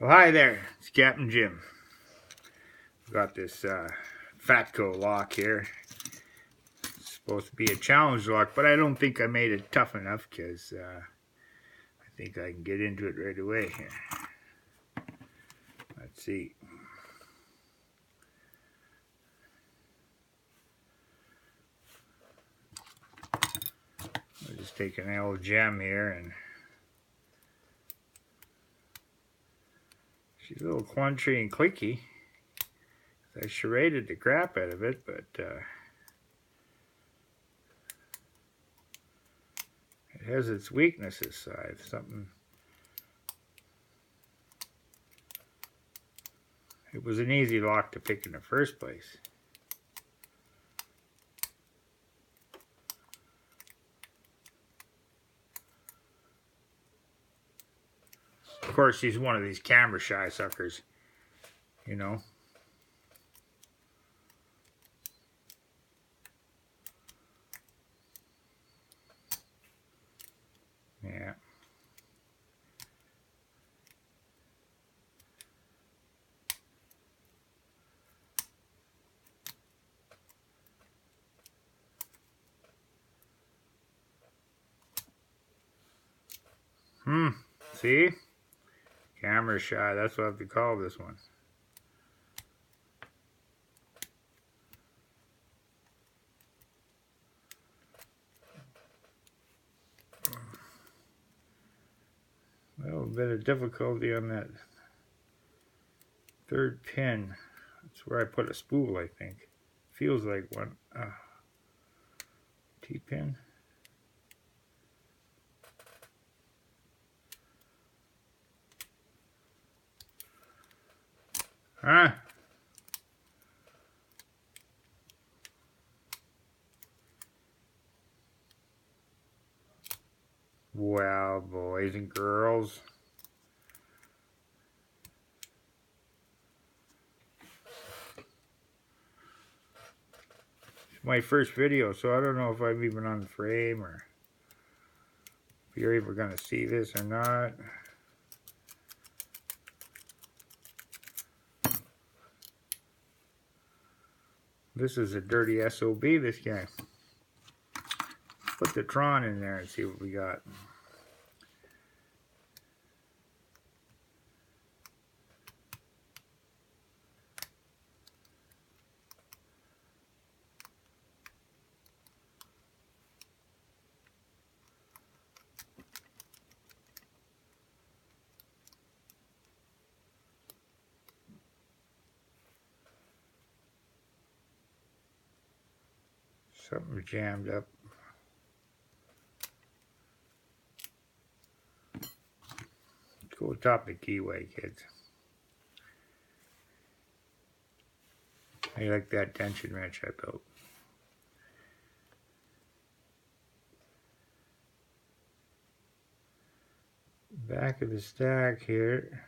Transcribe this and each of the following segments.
Well, hi there, it's Captain Jim. I've got this Fatco lock here. It's supposed to be a challenge lock, but I don't think I made it tough enough because I think I can get into it right away here. Let's see. I'll just take an old gem here, and she's a little clunky and clicky. I charaded the crap out of it, but it has its weaknesses. So I have something. It was an easy lock to pick in the first place. Of course, she's one of these camera shy suckers, you know. Yeah. See? Camera shy, that's what I have to call this one. Well, a bit of difficulty on that third pin. That's where I put a spool, I think. Feels like one. T-pin. Huh? Well, boys and girls. It's my first video, so I don't know if I'm even on frame or if you're ever going to see this or not. This is a dirty SOB, this guy. Put the Tron in there and see what we got. Something jammed up. Let's go top the keyway, kids. I like that tension wrench I built. Back of the stack here.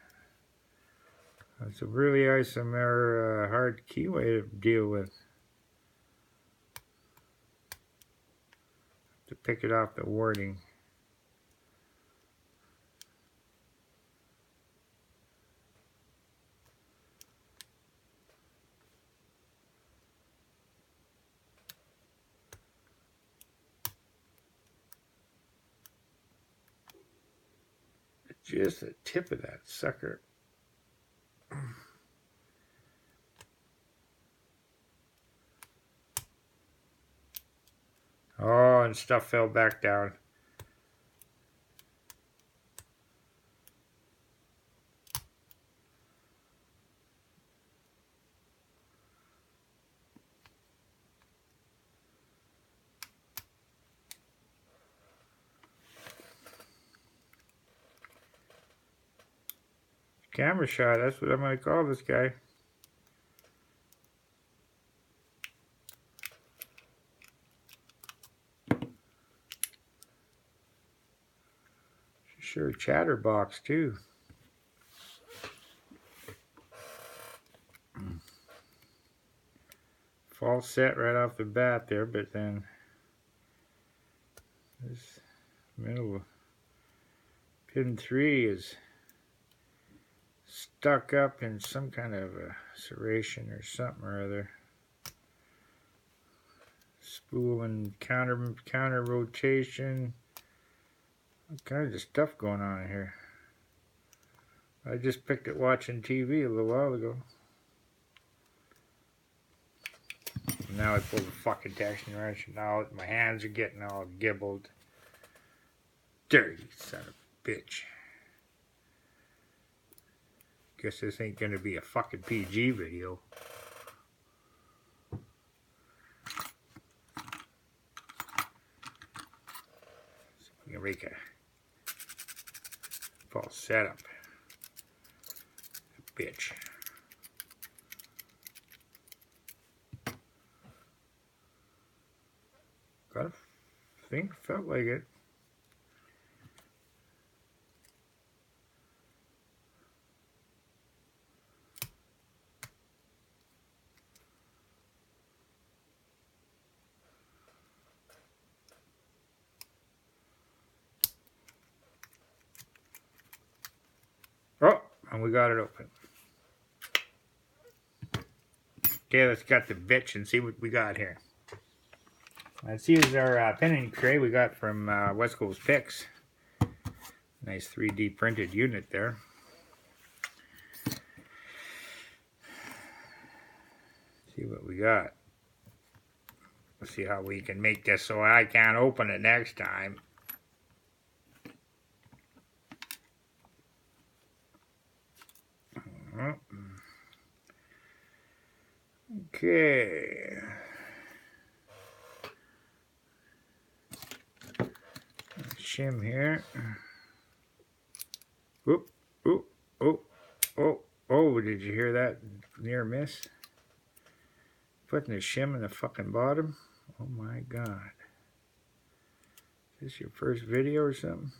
It's a really isomer hard keyway to deal with. To pick it off the wording. Just the tip of that sucker. Oh, and stuff fell back down. Camera shot, that's what I'm going to call this guy. Sure, chatterbox too. False set right off the bat there, but then this middle pin 3 is stuck up in some kind of a serration or something or other. Spool and counter rotation. All kinds of stuff going on here. I just picked it watching TV a little while ago. Now I pull the fucking tension wrench out. My hands are getting all gibbled. Dirty son of a bitch. Guess this ain't gonna be a fucking PG video. So I'm gonna make a false setup. Bitch. Got a thing, felt like it. Oh, and we got it open. Okay, let's cut the bitch and see what we got here. Let's use our pinning tray we got from West Coast Picks. Nice 3D printed unit there. See what we got. Let's see how we can make this so I can't open it next time. Okay. Shim here. Oop, oop, oh, oh, oh, did you hear that near miss? Putting the shim in the fucking bottom. Oh my god. Is this your first video or something?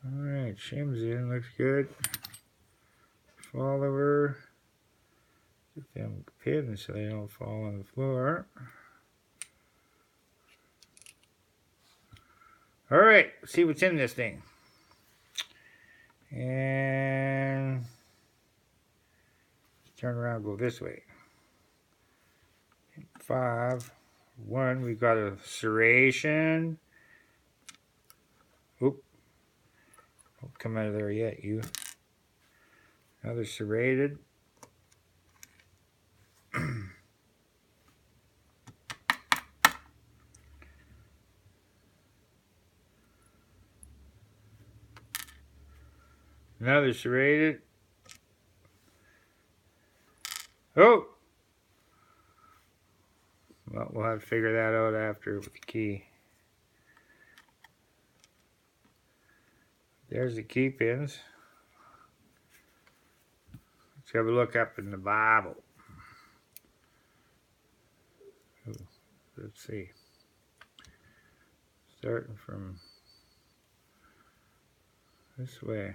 Alright, shim's in, looks good. Follower. Get them pins so they don't fall on the floor. Alright, let's see what's in this thing. And turn around, go this way. 5, 1, we got a serration. Oop. Don't come out of there yet, you. Another serrated. Another serrated. Oh! Well, we'll have to figure that out after with the key. There's the key pins. Let's have a look up in the Bible. Let's see. Starting from this way.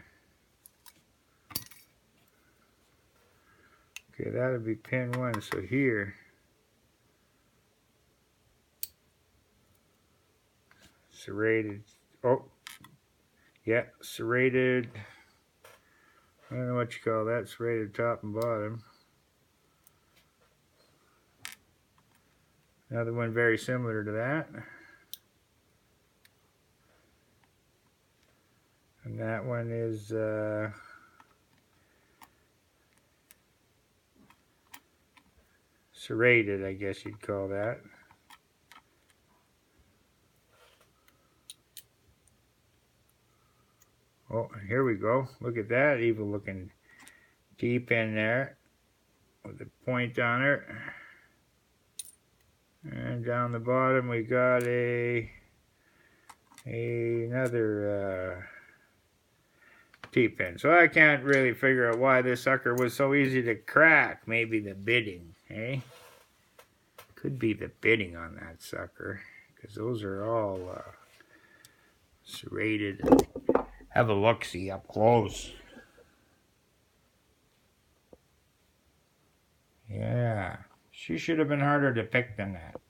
Okay, that would be pin 1. So here, serrated. Oh, yeah, serrated. I don't know what you call that. Serrated top and bottom. Another one very similar to that. And that one is serrated, I guess you'd call that. Oh, here we go. Look at that, evil looking deep in there with the point on it. And down the bottom we got another T-pin. So I can't really figure out why this sucker was so easy to crack. Maybe the bidding, eh? Could be the bidding on that sucker, because those are all serrated. Have a look-see up close. Yeah, she should have been harder to pick than that.